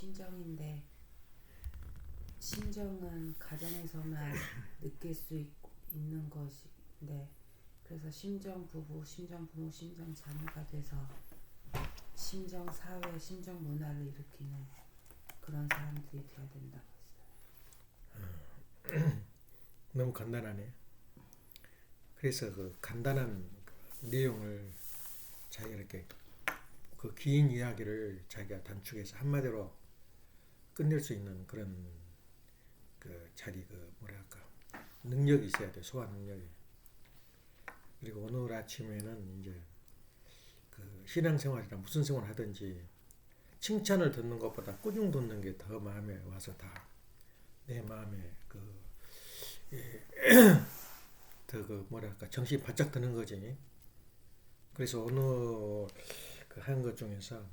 심정인데 심정은 가정에서만 느낄 수 있는 것인데 그래서 심정 부부, 심정 부모, 심정 자녀가 돼서 심정 사회, 심정 문화를 일으키는 그런 사람들이 되어야 된다고 했어요. 너무 간단하네. 그래서 그 간단한 내용을 자기가 이렇게 그 긴 이야기를 자기가 단축해서 한마디로 끝낼 수 있는 그런 그 자기 그 뭐랄까 능력이 있어야 돼. 소화 능력이. 그리고 오늘 아침에는 이제 그 신앙생활이나 무슨 생활 하든지 칭찬을 듣는 것보다 꾸중 듣는 게 더 마음에 와서 다 내 마음에 그 더 그 뭐랄까 정신이 바짝 드는 거지. 그래서 오늘 그 한 것 중에서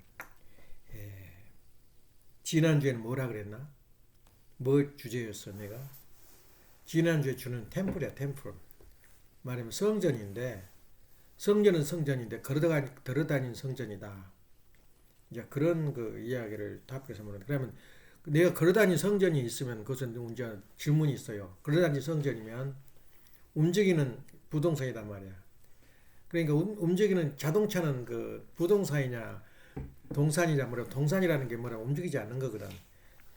지난주에는 뭐라 그랬나? 뭐 주제였어 내가? 지난주에 주는 템플이야 템플. 말하면 성전인데 성전은 성전인데 걸어다닌 성전이다. 이제 그런 그 이야기를 답해서 말하는. 그러면 내가 걸어다닌 성전이 있으면 그것은 이제 질문이 있어요. 걸어다닌 성전이면 움직이는 부동산이단 말이야. 그러니까 움직이는 자동차는 그 부동산이냐 동산이냐 뭐라 동산이라는 게 뭐라 움직이지 않는 거거든.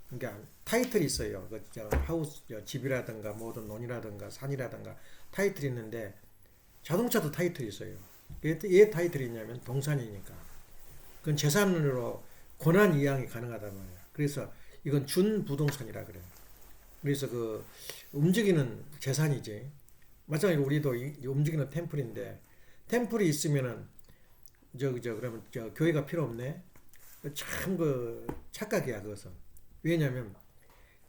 그러니까 타이틀이 있어요. 그 하우스 집이라든가 뭐든 논이라든가 산이라든가 타이틀이 있는데 자동차도 타이틀이 있어요. 왜 타이틀이 있냐면 동산이니까. 그건 재산으로 권한 이양이 가능하단 말이야. 그래서 이건 준부동산이라 그래. 그래서 그 움직이는 재산이지. 마찬가지로 우리도 움직이는 템플인데 템플이 있으면은 그러면 교회가 필요 없네. 참 그 착각이야 그것은. 왜냐면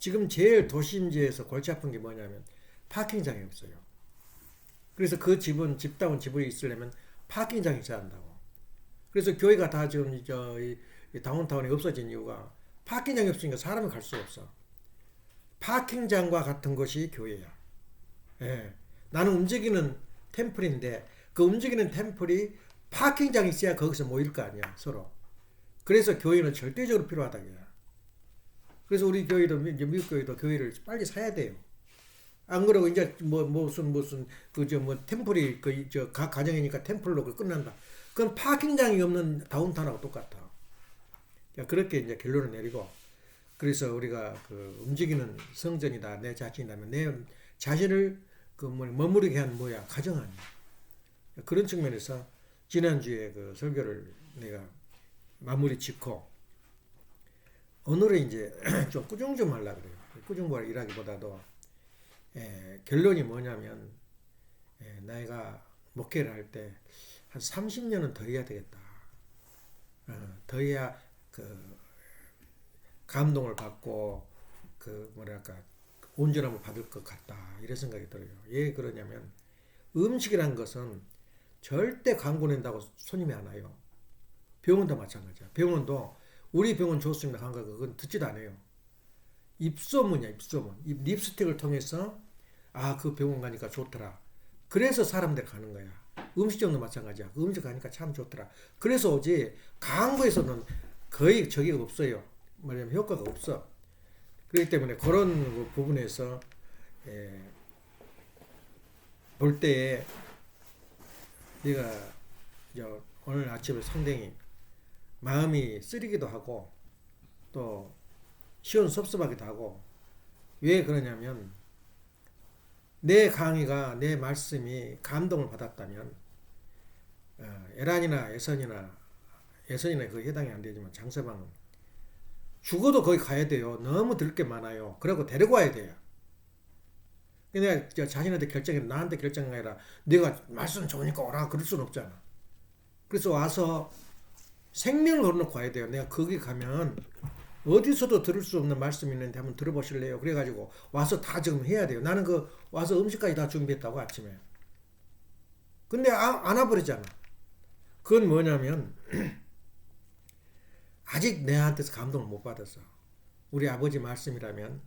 지금 제일 도심지에서 골치 아픈 게 뭐냐면 파킹장이 없어요. 그래서 그 집은 집다운 집을 있으려면 파킹장이 있어야 한다고. 그래서 교회가 다 지금 이 다운타운이 없어진 이유가 파킹장이 없으니까 사람이 갈 수가 없어. 파킹장과 같은 것이 교회야. 예. 나는 움직이는 템플인데 그 움직이는 템플이 파킹장이 있어야 거기서 모일 거 아니야 서로. 그래서 교회는 절대적으로 필요하다. 그래서 우리 교회도 미국 교회도 교회를 빨리 사야 돼요. 안 그러고 이제 무슨 그저 뭐 템플이 각 가정이니까 템플로 끝난다. 그건 파킹장이 없는 다운타운하고 똑같아. 그렇게 이제 결론을 내리고 그래서 우리가 그 움직이는 성전이다 내 자신이라면 내 자신을 그 머무르게 한 뭐야 가정 아니야. 그런 측면에서 지난주에 그 설교를 내가 마무리 짓고 오늘은 이제 좀 꾸중 좀 하려고 그래요. 꾸중이라기보다도 결론이 뭐냐면 내가 목회를 할 때 한 30년은 더 해야 되겠다. 더 해야 그 감동을 받고 그 뭐랄까 온전함을 받을 것 같다. 이런 생각이 들어요. 왜 그러냐면 음식이란 것은 절대 광고 낸다고 손님이 안 와요. 병원도 마찬가지야. 병원도 우리 병원 좋습니다. 한가 그건 듣지도 않아요. 입소문이야 입소문. 이 립스틱을 통해서 아 그 병원 가니까 좋더라. 그래서 사람들 가는 거야. 음식점도 마찬가지야. 그 음식 가니까 참 좋더라. 그래서 오지 광고에서는 거의 저기가 없어요. 말하자면 효과가 없어. 그렇기 때문에 그런 부분에서 볼 때에 내가 오늘 아침에 상당히 마음이 쓰리기도 하고 또 시원섭섭하기도 하고 왜 그러냐면 내 강의가 내 말씀이 감동을 받았다면 에란이나 예선이나 그 해당이 안 되지만 장서방은 죽어도 거기 가야 돼요. 너무 들 게 많아요. 그러고 데리고 와야 돼요. 내가 자신한테 나한테 결정이 아니라 내가 말씀 좋으니까 오라 그럴 수는 없잖아. 그래서 와서 생명을 걸어놓고 와야 돼요. 내가 거기 가면 어디서도 들을 수 없는 말씀이 있는데 한번 들어보실래요? 그래가지고 와서 다 지금 해야 돼요. 나는 그 와서 음식까지 다 준비했다고 아침에. 근데 안 와버리잖아. 그건 뭐냐면 아직 내한테서 감동을 못 받았어. 우리 아버지 말씀이라면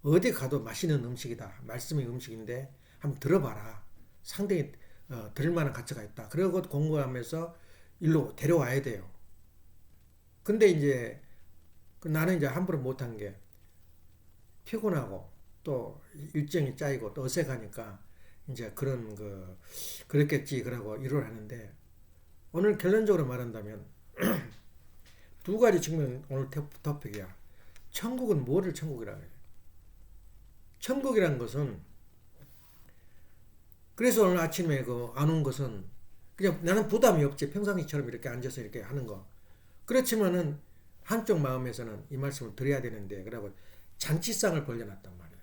어디 가도 맛있는 음식이다. 말씀이 음식인데 한번 들어봐라. 상당히 들을 만한 가치가 있다. 그러고 공부하면서 일로 데려와야 돼요. 근데 이제 나는 이제 함부로 못한 게 피곤하고 또 일정이 짜이고 또 어색하니까 이제 그랬겠지 그러고 일을 하는데 오늘 결론적으로 말한다면 두 가지 측면 오늘 토픽이야. 천국은 뭐를 천국이라 그래? 천국이란 것은 그래서 오늘 아침에 안 온 것은 그냥 나는 부담이 없지. 평상시처럼 이렇게 앉아서 이렇게 하는 거. 그렇지만은 한쪽 마음에서는 이 말씀을 드려야 되는데 그러고 잔치상을 벌려놨단 말이에요.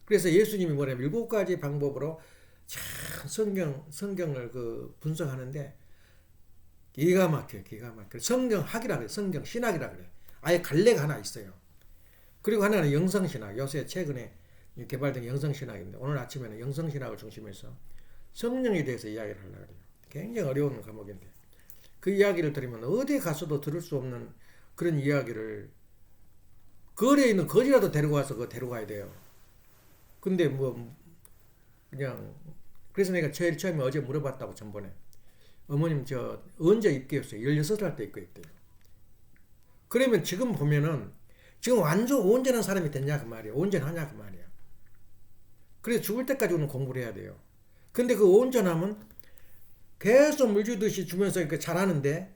그래서 예수님이 뭐냐면 7가지 방법으로 참 성경을 분석하는데 기가 막혀요. 성경학이라 그래. 성경 신학이라 그래. 아예 갈래가 하나 있어요. 그리고 하나는 영성신학. 요새 최근에 개발된 영성신학인데 오늘 아침에는 영성신학을 중심해서 성령에 대해서 이야기를 하려고 해요. 굉장히 어려운 과목인데 그 이야기를 들으면 어디 가서도 들을 수 없는 그런 이야기를 거리에 있는 거지라도 데리고 와서 그거 데려가야 돼요. 근데 그냥 그래서 내가 제일 처음에 어제 물어봤다고 전번에 어머님 저 언제 입교했어요? 16살 때 입교했대요. 그러면 지금 보면은 지금 완전 온전한 사람이 됐냐 그 말이야. 온전하냐 그 말이야. 그래서 죽을 때까지 오늘 공부를 해야 돼요. 근데 그 온전함은 계속 물주듯이 주면서 이렇게 잘하는데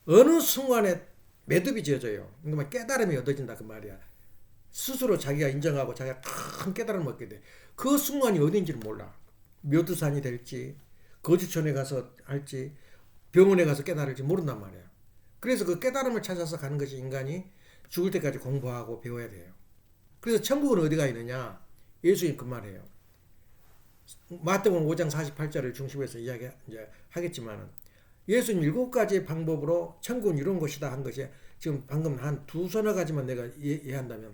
어느 순간에 매듭이 지어져요. 그러니까 깨달음이 얻어진다 그 말이야. 스스로 자기가 인정하고 자기가 큰 깨달음을 얻게 돼. 그 순간이 어딘지를 몰라. 묘두산이 될지 거주촌에 가서 할지 병원에 가서 깨달을지 모른단 말이야. 그래서 그 깨달음을 찾아서 가는 것이 인간이 죽을 때까지 공부하고 배워야 돼요. 그래서 천국은 어디가 있느냐? 예수님 그 말이에요. 마태복음 5장 48절을 중심해서 이야기하겠지만은 예수님 7가지 방법으로 천국은 이런 것이다 한 것이 지금 방금 한 두서너 가지만 내가 이해한다면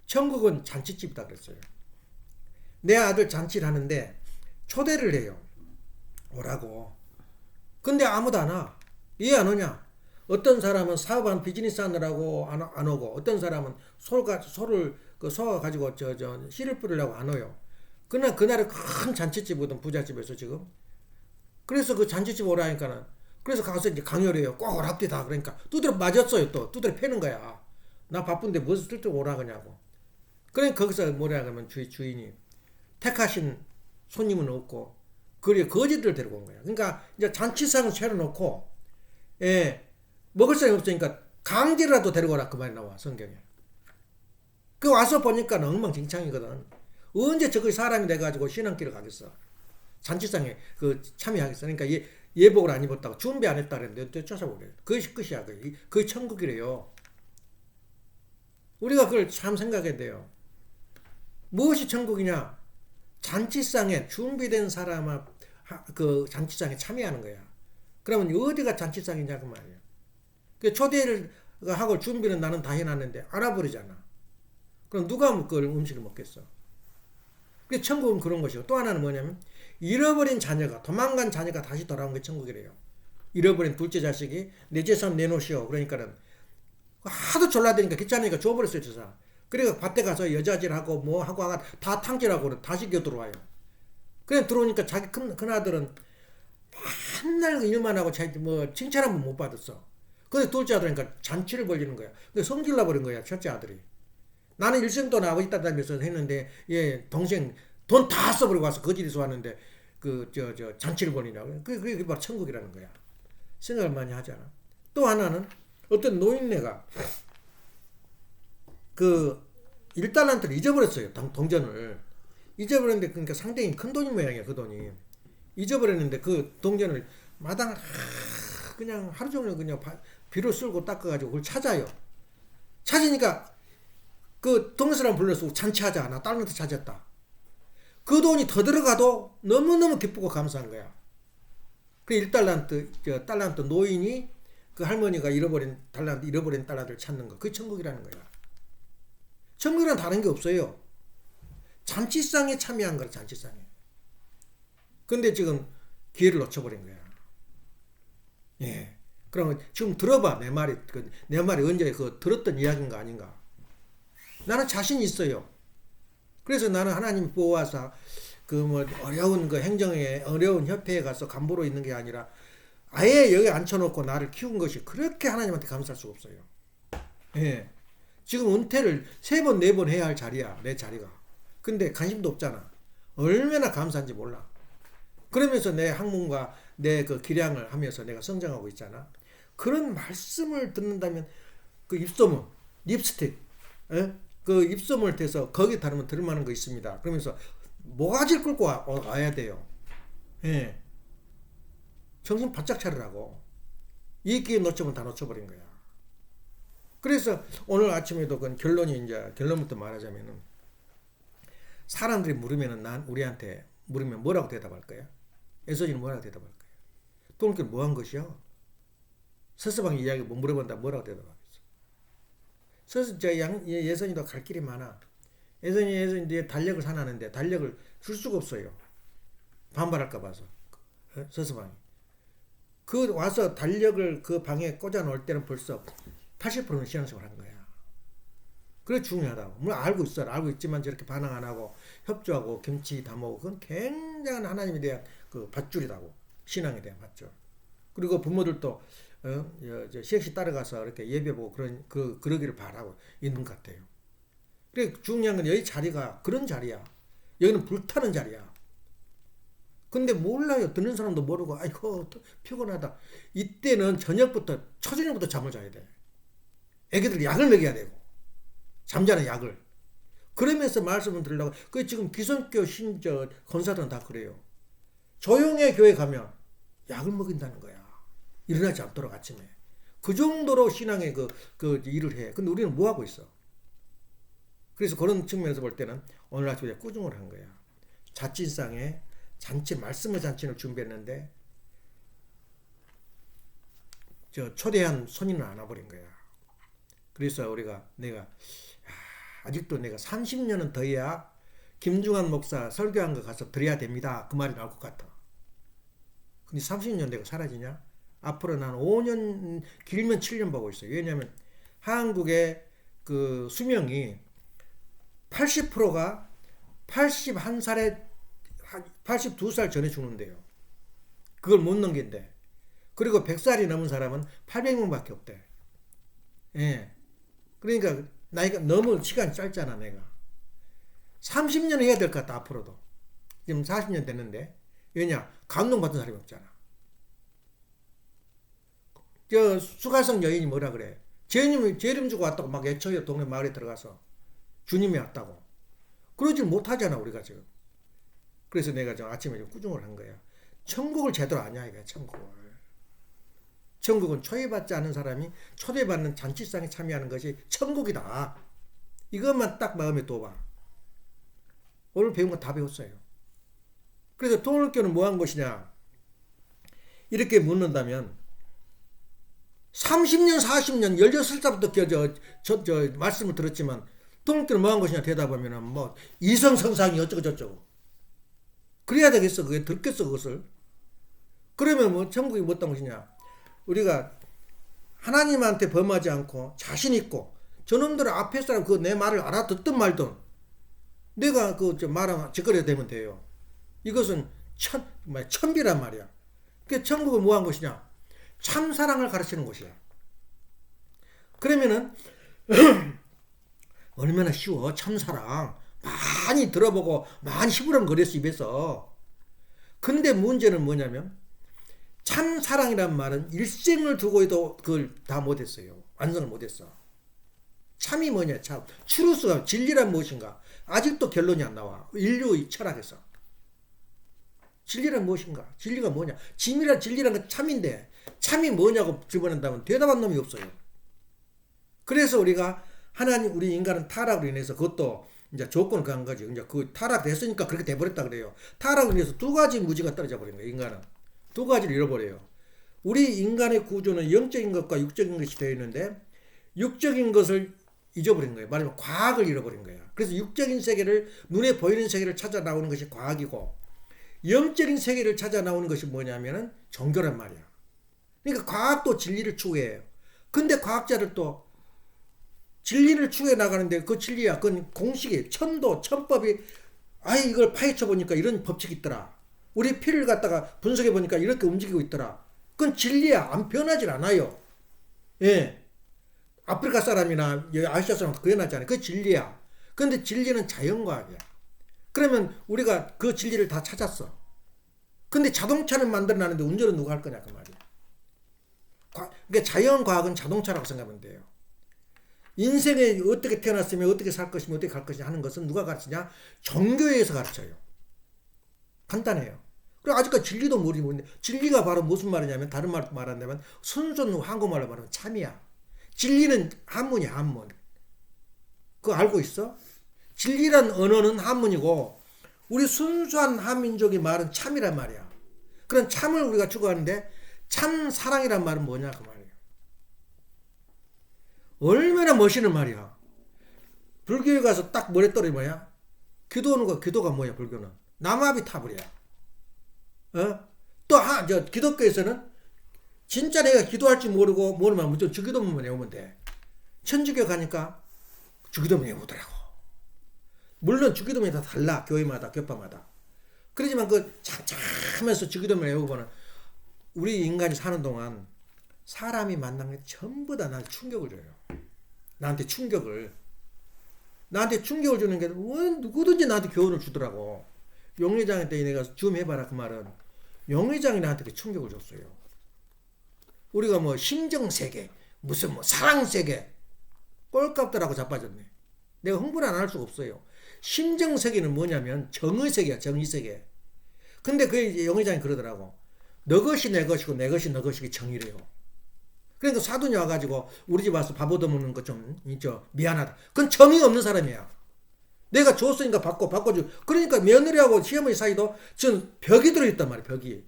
천국은 잔치집이다 그랬어요. 내 아들 잔치를 하는데 초대를 해요. 오라고. 근데 아무도 안 와. 이해 안 오냐? 어떤 사람은 사업한 비즈니스 하느라고 안 오고 어떤 사람은 소를 가지고 씨를 뿌리려고 안 와요. 그날에 큰 잔치집이거든 부잣집에서 지금. 그래서 그 잔치집 오라니까는 그래서 가서 이제 강요를 해요. 꼭 오랍디다. 그러니까 두드려 맞았어요. 또 두드려 패는 거야. 나 바쁜데 무엇을 뜰 때 오라 그냐고. 그러니까 거기서 뭐라 하면 주인이 택하신 손님은 없고 그리고 거지들을 데리고 온 거야. 그러니까 이제 잔치상을 차려놓고 먹을 사람이 없으니까 강제라도 데리고 오라 그 말이 나와 성경에. 그 와서 보니까 엉망진창이거든. 언제 저기 사람이 돼가지고 신앙길을 가겠어. 잔치상에 참여하겠어. 그러니까 예복을 안 입었다고 준비 안 했다 그랬는데 쫓아보래. 그것이 끝이야. 그게 천국이래요. 우리가 그걸 참 생각해야 돼요. 무엇이 천국이냐? 잔치상에 준비된 사람은 그 잔치상에 참여하는 거야. 그러면 어디가 잔치상이냐 그 말이야. 그 초대를 하고 준비는 나는 다 해놨는데 알아버리잖아. 그럼 누가 그 음식을 먹겠어? 그 천국은 그런 것이고 또 하나는 뭐냐면 잃어버린 자녀가 도망간 자녀가 다시 돌아온 게 천국이래요. 잃어버린 둘째 자식이 내 재산 내놓으시오. 그러니까는 하도 졸라대니까 귀찮으니까 줘버렸어요. 저 사람. 그래서 밭에 가서 여자질하고 뭐 하고 다 탕질하고 다시 들어와요. 그래 들어오니까 자기 큰아들은 맨날 일만 하고 자기 칭찬 한 번 못 받았어. 근데 둘째 아들이니까 잔치를 벌리는 거야. 근데 성질 나버린 거야. 첫째 아들이. 나는 일생돈 아버지 따다면서 했는데 동생 돈 다 써버리고 와서 거짓에서 왔는데 잔치를 벌이냐고. 그게 바로 천국이라는 거야. 생각을 많이 하잖아. 또 하나는 어떤 노인네가 1달란트를 잊어버렸어요. 동전을. 잊어버렸는데 그러니까 상당히 큰 돈인 모양이야. 그 돈이. 잊어버렸는데 그 동전을 마당 그냥 하루 종일 그냥 비로 쓸고 닦아가지고 그걸 찾아요. 찾으니까 그 동네 사람 불러서 잔치하자. 나 딸한테 찾았다. 그 돈이 더 들어가도 너무너무 기쁘고 감사한 거야. 그 1달란트 노인이 그 할머니가 잃어버린 달란트를 찾는 거. 그게 천국이라는 거야. 천국이란 다른 게 없어요. 잔치상에 참여한 거야. 잔치상에. 근데 지금 기회를 놓쳐버린 거야. 예. 그러면 지금 들어봐. 내 말이 언제 들었던 이야기인가 아닌가. 나는 자신 있어요. 그래서 나는 하나님 보호하사 어려운 행정에 어려운 협회에 가서 간부로 있는 게 아니라 아예 여기 앉혀놓고 나를 키운 것이 그렇게 하나님한테 감사할 수가 없어요. 예. 지금 은퇴를 3번, 4번 해야 할 자리야. 내 자리가. 근데 관심도 없잖아. 얼마나 감사한지 몰라. 그러면서 내 학문과 내 그 기량을 하면서 내가 성장하고 있잖아. 그런 말씀을 듣는다면 그 입소문, 립스틱, 그 입소문을 대서 거기 다르면 들을만한 거 있습니다. 그러면서 모가지를 끌고 와야 돼요. 예. 정신 바짝 차리라고. 이 기회 놓치면 다 놓쳐버린 거야. 그래서 오늘 아침에도 그 결론부터 말하자면은 사람들이 물으면은 우리한테 물으면 뭐라고 대답할 거야? 예선이는 뭐라고 대답할 거야? 돈길 뭐 한 것이요? 서서방 이야기 못 물어본다 뭐라고 대답하겠어? 예선이도 갈 길이 많아. 예선이 달력을 사놨는데 달력을 줄 수가 없어요. 반발할까 봐서. 서서방이. 그 와서 달력을 그 방에 꽂아 놓을 때는 벌써 80%는 시행성을 한 거야. 그게 중요하다고. 물론 알고 있어. 알고 있지만 저렇게 반항 안 하고 협조하고 김치 다 먹고 그건 굉장한 하나님에 대한 그 밧줄이라고. 신앙에 대한 밧줄. 그리고 부모들도 시행시 따라가서 이렇게 예배 보고 그러기를 바라고 있는 것 같아요. 그래 중요한 건 여기 자리가 그런 자리야. 여기는 불타는 자리야. 근데 몰라요. 듣는 사람도 모르고 아이고 피곤하다. 이때는 초저녁부터 잠을 자야 돼. 애기들 약을 먹여야 되고 잠자는 약을. 그러면서 말씀을 들으려고. 그 지금 기성교 권사들은 다 그래요. 조용히 교회 가면 약을 먹인다는 거야. 일어나지 않도록 아침에. 그 정도로 신앙의 그 일을 해. 근데 우리는 뭐 하고 있어? 그래서 그런 측면에서 볼 때는 오늘 아침에 꾸중을 한 거야. 자진상에 말씀의 잔치를 준비했는데 초대한 손님은 안 와버린 거야. 그래서 내가 아직도 내가 30년은 더 해야 김중환 목사 설교한 거 가서 드려야 됩니다. 그 말이 나올 것 같아. 근데 30년 내가 사라지냐? 앞으로 난 5년 길면 7년 보고 있어요. 왜냐하면 한국의 그 수명이 80%가 81살에 82살 전에 죽는데요. 그걸 못 넘긴대. 그리고 100살이 넘은 사람은 800명밖에 없대. 예. 그러니까 나이가 너무 시간이 짧잖아 내가. 30년 해야 될 것 같다 앞으로도. 지금 40년 됐는데. 왜냐? 감동받은 사람이 없잖아. 수가성 여인이 뭐라 그래? 재림 주고 왔다고 막 애처요. 동네 마을에 들어가서. 주님이 왔다고. 그러질 못하잖아 우리가 지금. 그래서 내가 아침에 좀 꾸중을 한 거야. 천국을 제대로 아냐 이거야. 천국은 초대받지 않은 사람이 초대받는 잔치상에 참여하는 것이 천국이다. 이것만 딱 마음에 둬봐. 오늘 배운 거 다 배웠어요. 그래서 통일교는 뭐 한 것이냐? 이렇게 묻는다면 30년 40년 16살부터 말씀을 들었지만 통일교는 뭐 한 것이냐 대답하면 뭐 이성성상이 어쩌고 저쩌고 그래야 되겠어. 그게 듣겠어 그것을. 그러면 뭐 천국이 뭐 어떤 것이냐? 우리가 하나님한테 범하지 않고 자신 있고 저놈들 앞에 사람 그 내 말을 알아듣든 말든 내가 말하면 짓거려 되면 돼요. 이것은 천비란 말이야. 그 천국은 뭐 한 것이냐? 참 사랑을 가르치는 것이야. 그러면은 얼마나 쉬워. 참 사랑 많이 들어보고 많이 시부렁거렸어 입에서. 근데 문제는 뭐냐면 참 사랑이란 말은 일생을 두고도 그걸 다 못했어요. 완성을 못했어. 참이 뭐냐? 참 추루스가 진리란 무엇인가? 아직도 결론이 안 나와. 인류의 철학에서. 진리란 무엇인가? 진리가 뭐냐? 진리란 건 참인데 참이 뭐냐고 질문한다면 대답한 놈이 없어요. 그래서 우리가 우리 인간은 타락으로 인해서 그것도 이제 조건을 가한 거지. 이제 그 타락됐으니까 그렇게 돼버렸다 그래요. 타락으로 인해서 두 가지 무지가 떨어져 버린 거예요. 인간은. 두 가지를 잃어버려요. 우리 인간의 구조는 영적인 것과 육적인 것이 되어 있는데 육적인 것을 잊어버린 거예요. 말하면 과학을 잃어버린 거예요. 그래서 육적인 세계를 눈에 보이는 세계를 찾아 나오는 것이 과학이고 영적인 세계를 찾아 나오는 것이 뭐냐면은 종교란 말이야. 그러니까 과학도 진리를 추구해요. 근데 과학자들 또 진리를 추구해 나가는데 그 진리야. 그건 공식이 천법이 이걸 파헤쳐 보니까 이런 법칙이 있더라. 우리 피를 갖다가 분석해 보니까 이렇게 움직이고 있더라. 그건 진리야. 안 변하질 않아요. 예. 아프리카 사람이나 여기 아시아 사람 그게 낫잖아요. 그 진리야. 근데 진리는 자연과학이야. 그러면 우리가 그 진리를 다 찾았어. 근데 자동차는 만들어놨는데 운전은 누가 할 거냐 그 말이야. 그러니까 자연과학은 자동차라고 생각하면 돼요. 인생에 어떻게 태어났으면 어떻게 살 것이며 어떻게 갈 것이냐 하는 것은 누가 가르치냐? 종교에서 가르쳐요. 간단해요. 그리고 아직까지 진리도 모르는데 진리가 바로 무슨 말이냐면 다른 말로 말한다면 순수한 한국말로 말하면 참이야. 진리는 한문이야 한문. 그거 알고 있어? 진리란 언어는 한문이고 우리 순수한 한민족의 말은 참이란 말이야. 그런 참을 우리가 추구하는데 참 사랑이란 말은 뭐냐 그 말이야. 얼마나 멋있는 말이야. 불교에 가서 딱 머릿돌이 뭐야? 기도하는 거 기도가 뭐야 불교는? 남아비 타불이야. 저 기독교에서는 진짜 내가 기도할 줄 모르면 무조건 주기도문만 외우면 돼. 천주교 가니까 주기도문 외우더라고. 물론 주기도문이 다 달라. 교회마다 교파마다. 그러지만 그 참하면서 주기도문 외우고는 우리 인간이 사는 동안 사람이 만난 게 전부 다 나한테 충격을 줘요. 나한테 충격을 주는 게 누구든지 나한테 교훈을 주더라고. 용회장한테 내가 좀 해봐라 그 말은 용회장이 나한테 충격을 줬어요. 우리가 뭐 심정세계 무슨 뭐 사랑세계 꼴값들하고 자빠졌네. 내가 흥분을 안 할 수가 없어요. 심정세계는 뭐냐면 정의세계야 정의세계. 근데 그 용회장이 그러더라고. 너 것이 내 것이고 내 것이 너 것이기 정의래요. 그러니까 사돈이 와가지고 우리 집 와서 밥 얻어먹는 거 좀 미안하다. 그건 정의 없는 사람이야. 내가 줬으니까 바꿔주고. 그러니까 며느리하고 시어머니 사이도 지금 벽이 들어있단 말이야. 벽이.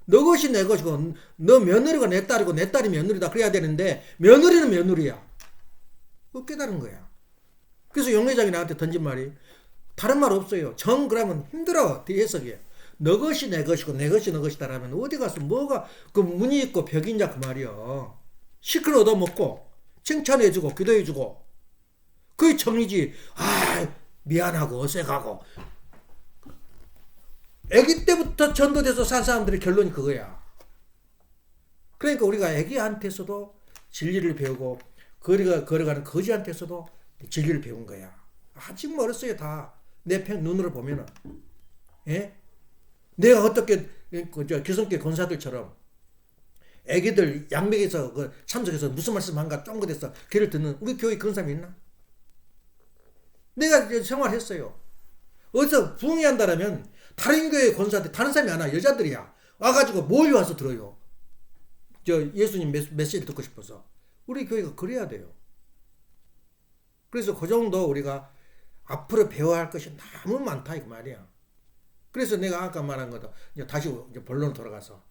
너 것이 내 것이고 너 며느리가 내 딸이고 내 딸이 며느리다 그래야 되는데 며느리는 며느리야. 그거 깨달은 거야. 그래서 용회장이 나한테 던진 말이 다른 말 없어요. 정 그러면 힘들어. 뒤해석이. 너 것이 내 것이고 내 것이 너 것이다 라면 어디 가서 뭐가 그 문이 있고 벽이 있냐 그 말이야. 시큰 얻어먹고 칭찬해주고 기도해주고 그게 정이지. 미안하고 어색하고 아기 때부터 전도돼서 산 사람들의 결론이 그거야. 그러니까 우리가 아기한테서도 진리를 배우고 걸어가는 거지한테서도 진리를 배운 거야. 아직 멀었어요 다. 내 눈으로 보면은. 예? 내가 어떻게 기성교 권사들처럼 애기들 양맥에서 참석해서 무슨 말씀 한가 쫑긋해서 귀를 듣는 우리 교회 그런 사람이 있나? 내가 생활했어요. 어디서 부흥회한다라면 다른 교회 권사들 다른 사람이 안 와. 여자들이야. 와가지고 모여와서 들어요. 예수님 메시지를 듣고 싶어서. 우리 교회가 그래야 돼요. 그래서 그 정도 우리가 앞으로 배워야 할 것이 너무 많다 이 말이야. 그래서 내가 아까 말한 거다. 다시 본론으로 돌아가서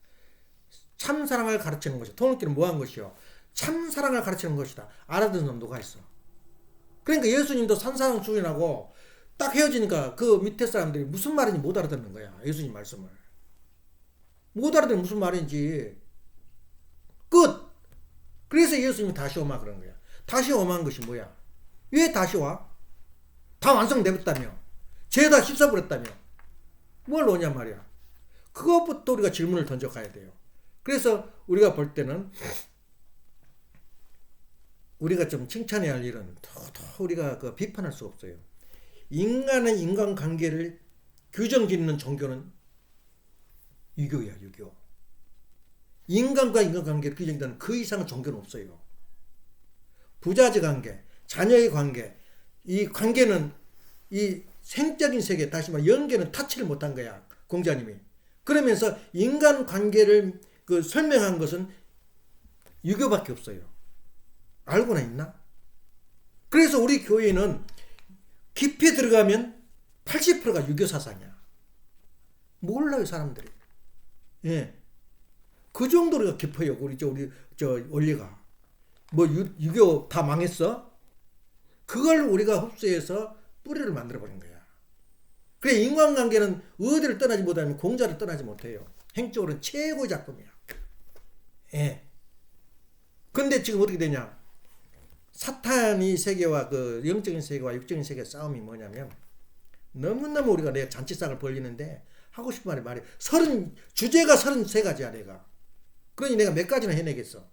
참사랑을 가르치는 것이 통일교는 뭐한 것이요? 참사랑을 가르치는 것이다. 알아듣는 놈 누가 있어? 그러니까 예수님도 산사랑 주인하고 딱 헤어지니까 그 밑에 사람들이 무슨 말인지 못 알아듣는 거야. 예수님 말씀을. 못 알아듣는 무슨 말인지. 끝! 그래서 예수님이 다시 오마 그런 거야. 다시 오마한 것이 뭐야? 왜 다시 와? 다 완성되었다며. 죄 다 씻어버렸다며. 뭘 오냐 말이야. 그것부터 우리가 질문을 던져가야 돼요. 그래서 우리가 볼 때는 우리가 좀 칭찬해야 할 일은 더 우리가 비판할 수 없어요. 인간의 인간관계를 규정 짓는 종교는 유교야 유교. 인간과 인간관계를 규정짓는 그 이상의 종교는 없어요. 부자지 관계, 자녀의 관계, 이 관계는 이 생적인 세계, 다시 말해 연계는 타치를 못한 거야 공자님이. 그러면서 인간 관계를 설명한 것은 유교밖에 없어요. 알고나 있나? 그래서 우리 교회는 깊이 들어가면 80%가 유교 사상이야. 몰라요 사람들이. 예, 그 정도로 깊어요. 우리 원리가. 뭐 유교 다 망했어? 그걸 우리가 흡수해서 뿌리를 만들어 버린 거야. 그래 인간관계는 어디를 떠나지 못하면 공자를 떠나지 못해요. 행적으로는 최고의 작품이야. 예. 근데 지금 어떻게 되냐? 사탄이 세계와 영적인 세계와 육적인 세계의 싸움이 뭐냐면 너무너무 우리가 내 잔치상을 벌리는데 하고 싶은 말이 주제가 33가지야 내가. 그러니 내가 몇 가지나 해내겠어.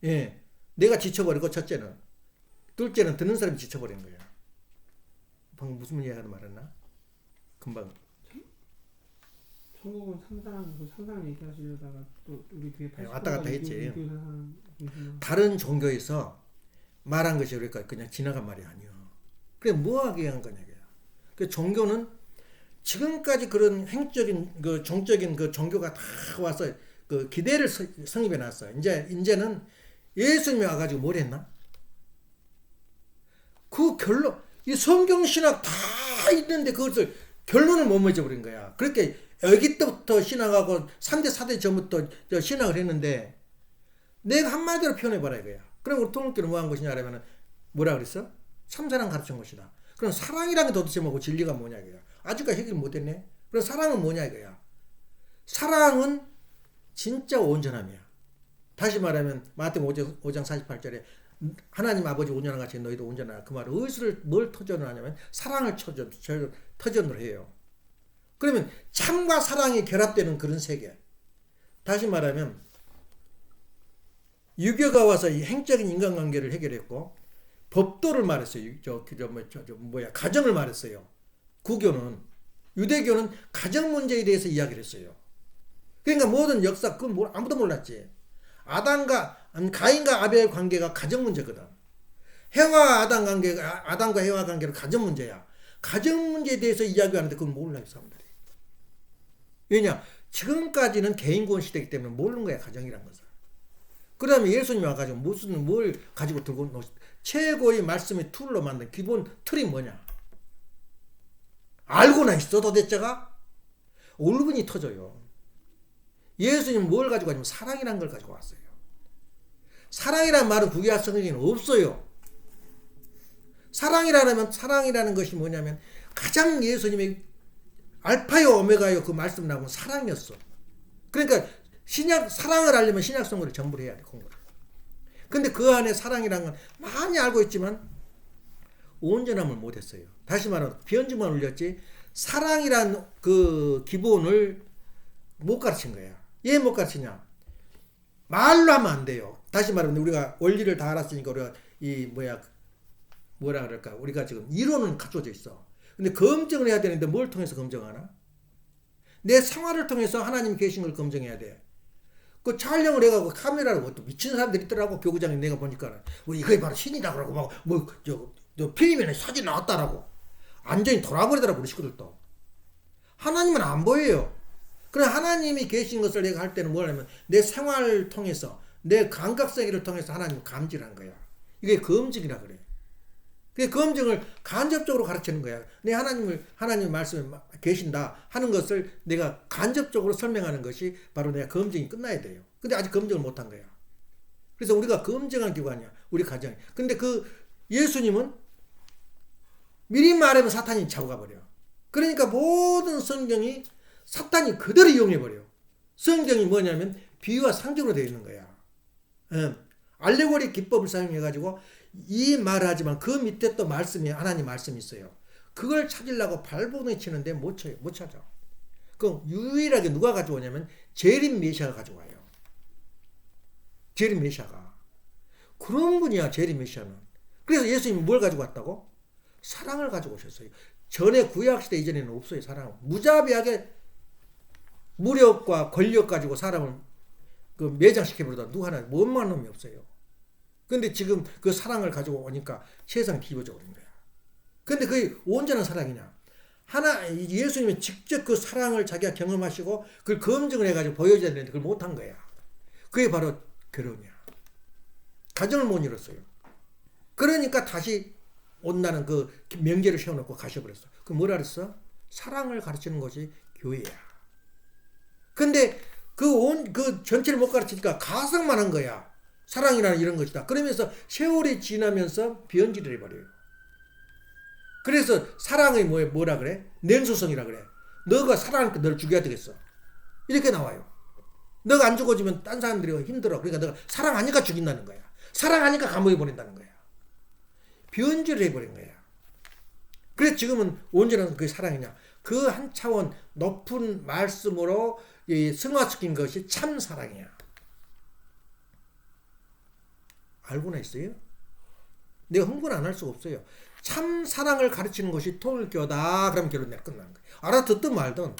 예. 내가 지쳐버리고 첫째는. 둘째는 듣는 사람이 지쳐버린 거야. 방금 무슨 이야기를 말했나? 금방. 천국은 상상 얘기하시려다가 또 우리 뒤에 왔다 갔다 했지. 유교는 다른 종교에서 말한 것이 그러니까 그냥 지나간 말이 아니야. 그래 뭐하게 한 거냐. 그 종교는 지금까지 그런 행적인 그 종적인 그 종교가 다 와서 그 기대를 성립해 놨어. 이제는 예수님이 와가지고 뭘 했나? 그 결론, 이 성경 신학 다 있는데 그것을 결론을 못 맺어버린 거야. 그렇게 여기 때부터 신학하고 3대 4대 전부터 신학을 했는데 내가 한마디로 표현해봐라 이거야. 그럼 우리 통일교는 뭐 한 것이냐 하면 뭐라 그랬어? 참사랑 가르친 것이다. 그럼 사랑이라는 게 도대체 뭐고 진리가 뭐냐 이거야. 아직까지 해결 못했네. 그럼 사랑은 뭐냐 이거야. 사랑은 진짜 온전함이야. 다시 말하면 마태복음 5장 48절에 하나님 아버지 온전한 같이 너희도 온전하라. 그 말은 의술을 뭘 터전을 하냐면 사랑을 터전으로 해요. 그러면 참과 사랑이 결합되는 그런 세계. 다시 말하면 유교가 와서 이 행적인 인간관계를 해결했고 법도를 말했어요. 가정을 말했어요. 구교는 유대교는 가정 문제에 대해서 이야기를 했어요. 그러니까 모든 역사 그건 아무도 몰랐지. 가인과 아벨 관계가 가정 문제거든. 아담과 해와 관계는 가정 문제야. 가정 문제에 대해서 이야기하는데 그건 몰라요 사람들이. 왜냐? 지금까지는 개인구원 시대이기 때문에 모르는 거야 가정이란 것을. 그 다음에 예수님이 와가지고 뭘 가지고 들고 최고의 말씀의 툴로 만든 기본 틀이 뭐냐? 알고나 있어 도대체가? 울분이 터져요. 예수님은 뭘 가지고 왔냐면 사랑이라는 걸 가지고 왔어요. 사랑이라는 말은 구약 성경에는 없어요. 사랑이라는 것이 뭐냐면 가장 예수님의 알파요 오메가요 그 말씀 나오면 사랑이었어. 그러니까 사랑을 알려면 신약 성경을 전부 해야 돼 공부를. 근데 그 안에 사랑이라는 건 많이 알고 있지만 온전함을 못했어요. 다시 말하면 비언증만 올렸지 사랑이라는 그 기본을 못 가르친 거야. 왜 못 가르치냐? 말로 하면 안 돼요. 다시 말하면 우리가 원리를 다 알았으니까 우리가 뭐라 그럴까? 우리가 지금 이론은 갖춰져 있어. 근데 검증을 해야 되는데 뭘 통해서 검증하나? 내 생활을 통해서 하나님 계신 걸 검증해야 돼. 그 촬영을 해가고 카메라로 또 미친 사람들이 있더라고. 교구장에 내가 보니까 이게 바로 신이다 그러고 저 필름에 사진 나왔다라고. 완전히 돌아버리더라고 우리 식구들도. 하나님은 안 보여요. 그래 하나님이 계신 것을 내가 할 때는 뭐냐면 내 생활을 통해서 내 감각세계를 통해서 하나님을 감지한 거야. 이게 검증이라 그래. 그 검증을 간접적으로 가르치는 거야. 내 하나님 말씀에 계신다 하는 것을 내가 간접적으로 설명하는 것이 바로 내가 검증이 끝나야 돼요. 근데 아직 검증을 못한 거야. 그래서 우리가 검증한 기관이야. 우리 가정이. 근데 그 예수님은 미리 말하면 사탄이 차고 가버려. 그러니까 모든 성경이 사탄이 그대로 이용해버려. 성경이 뭐냐면 비유와 상징으로 되어 있는 거야. 알레고리 기법을 사용해가지고 이 말을 하지만 그 밑에 또 하나님 말씀이 있어요. 그걸 찾으려고 발버둥이 치는데 못 찾아. 그럼 유일하게 누가 가져오냐면 제림 메시아가 가져와요. 제림 메시아가. 그런 분이야 제림 메시아는. 그래서 예수님이 뭘 가지고 왔다고? 사랑을 가지고 오셨어요. 전에 구약시대 이전에는 없어요. 사랑은. 무자비하게 무력과 권력 가지고 사람을 매장시켜버리다 누구 하나 원만한 놈이 없어요. 근데 지금 그 사랑을 가지고 오니까 세상이 뒤집어져 버린 거야. 근데 그게 온전한 사랑이냐? 예수님이 직접 그 사랑을 자기가 경험하시고 그걸 검증을 해가지고 보여줘야 되는데 그걸 못한 거야. 그게 바로 결혼이야. 가정을 못 이뤘어요. 그러니까 다시 온다는 그 명제를 세워놓고 가셔버렸어. 그 뭐라 그랬어? 사랑을 가르치는 것이 교회야. 근데 그 전체를 못 가르치니까 가상만 한 거야. 사랑이라는 이런 것이다. 그러면서 세월이 지나면서 변질을 해버려요. 그래서 사랑의 뭐라 그래? 냉소성이라 그래. 너가 사랑하니까 너를 죽여야 되겠어. 이렇게 나와요. 너가 안 죽어주면 딴 사람들이 힘들어. 그러니까 너가 사랑하니까 죽인다는 거야. 사랑하니까 감옥에 보낸다는 거야. 변질을 해버린 거야. 그래서 지금은 온전한 그 사랑이냐. 그 한 차원 높은 말씀으로 승화시킨 것이 참 사랑이야. 알고나 있어요? 내가 흥분 안 할 수가 없어요. 참 사랑을 가르치는 것이 통일교다. 그러면 결론 내가 끝나는 거야. 알아듣든 말든.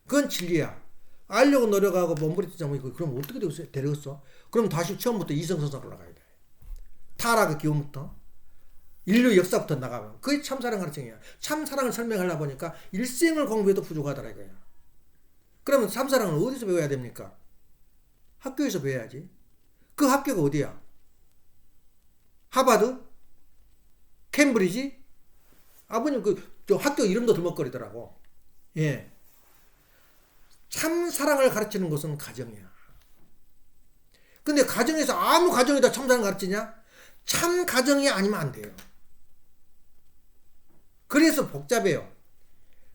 그건 진리야. 알려고 노력하고 몸부림치자면 그럼 어떻게 되겠어? 그럼 다시 처음부터 이성선상 올라가야 돼. 타락의 기원부터 인류 역사부터 나가면 그게 참사랑 가르침이야. 참사랑을 설명하려고 보니까 일생을 공부해도 부족하더라 이거야. 그러면 참사랑을 어디서 배워야 됩니까? 학교에서 배워야지. 그 학교가 어디야? 하버드? 캠브리지? 아버님 저 학교 이름도 들먹거리더라고. 예. 참사랑을 가르치는 것은 가정이야. 근데 가정에서 아무 가정에다 참사랑 가르치냐? 참 가정이 아니면 안 돼요. 그래서 복잡해요.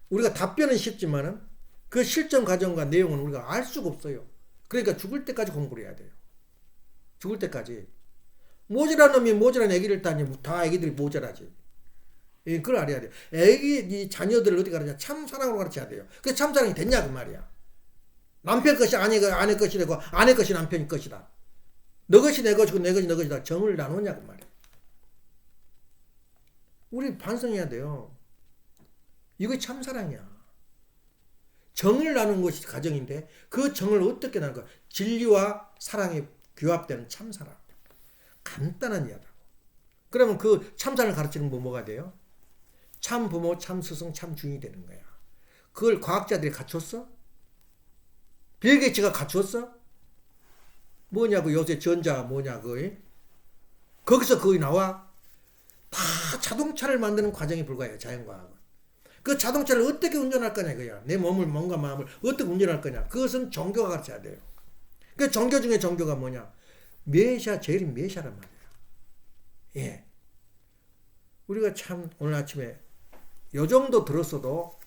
우리가 답변은 쉽지만은 그 실전 과정과 내용은 우리가 알 수가 없어요. 그러니까 죽을 때까지 공부를 해야 돼요. 죽을 때까지. 모자란 놈이 모자란 애기를 따니 다 애기들이 모자라지. 예, 그걸 알아야 돼요. 이 자녀들을 어디 가르쳐? 참사랑으로 가르쳐야 돼요. 그게 참사랑이 됐냐 그 말이야. 남편 것이 아내 것이 되고 아내 것이 남편 것이다. 너 것이 내 것이고 내 것이 너 것이다. 정을 나누냐 그 말이야. 우리 반성해야 돼요. 이거 참사랑이야. 정을 나누는 것이 가정인데 그 정을 어떻게 나눌까? 진리와 사랑이 규합되는 참사랑. 간단한 이야기라고. 그러면 그 참사랑을 가르치는 뭐가 돼요? 참 부모, 참 스승, 참 주인이 되는 거야. 그걸 과학자들이 갖췄어? 빌 게이츠가 갖췄어? 뭐냐고 요새 전자 뭐냐고. 거기서 그게 나와? 다 자동차를 만드는 과정이 불과해요. 자연과학은. 그 자동차를 어떻게 운전할 거냐 이거야. 내 몸을 몸과 마음을 어떻게 운전할 거냐. 그것은 종교가 가르쳐야 돼요. 그 종교 중에 종교가 뭐냐. 메시아 제일 메시아란 말이야. 예. 우리가 참 오늘 아침에 요 정도 들었어도